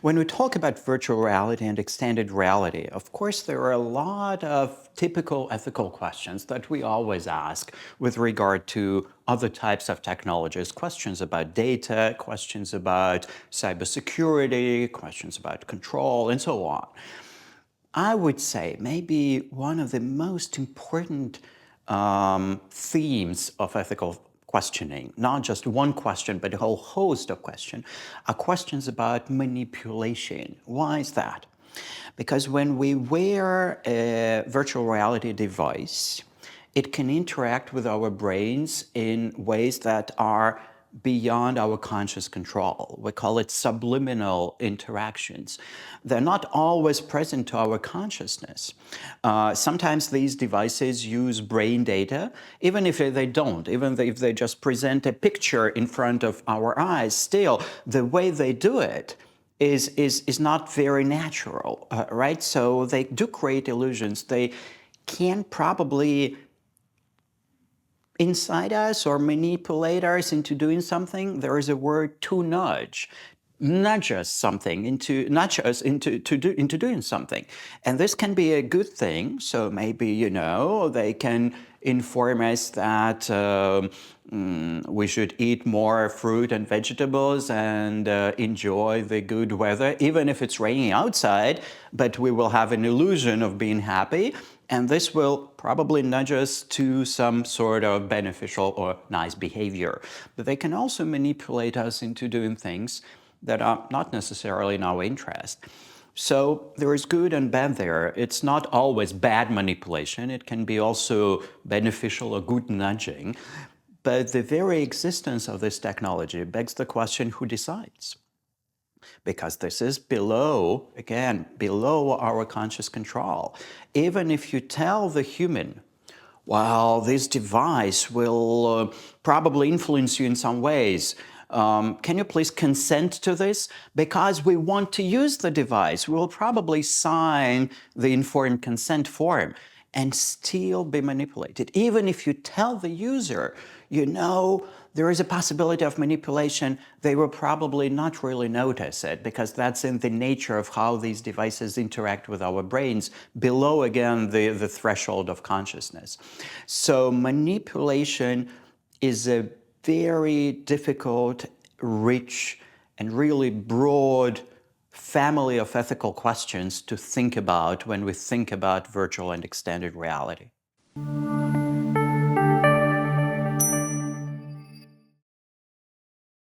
When we talk about virtual reality and extended reality, of course, there are a lot of typical ethical questions that we always ask with regard to other types of technologies, questions about data, questions about cybersecurity, questions about control, and so on. I would say maybe one of the most important themes of ethical questioning, not just one question, but a whole host of questions, are questions about manipulation. Why is that? Because when we wear a virtual reality device, it can interact with our brains in ways that are beyond our conscious control. We call it subliminal interactions. They're not always present to our consciousness. Sometimes these devices use brain data, even if they don't, even if they just present a picture in front of our eyes, still, the way they do it is not very natural, right? So they do create illusions. They can probably incite us or manipulate us into doing something. There is a word to nudge us something into doing something, and this can be a good thing. So maybe they can inform us that we should eat more fruit and vegetables and enjoy the good weather, even if it's raining outside, but we will have an illusion of being happy. And this will probably nudge us to some sort of beneficial or nice behavior. But they can also manipulate us into doing things that are not necessarily in our interest. So there is good and bad there. It's not always bad manipulation. It can be also beneficial or good nudging. But the very existence of this technology begs the question, who decides? Because this is below our conscious control. Even if you tell the human, well, this device will probably influence you in some ways, can you please consent to this? Because we want to use the device, we will probably sign the informed consent form and still be manipulated. Even if you tell the user, there is a possibility of manipulation, they will probably not really notice it, because that's in the nature of how these devices interact with our brains, below, again, the threshold of consciousness. So manipulation is a very difficult, rich, and really broad family of ethical questions to think about when we think about virtual and extended reality.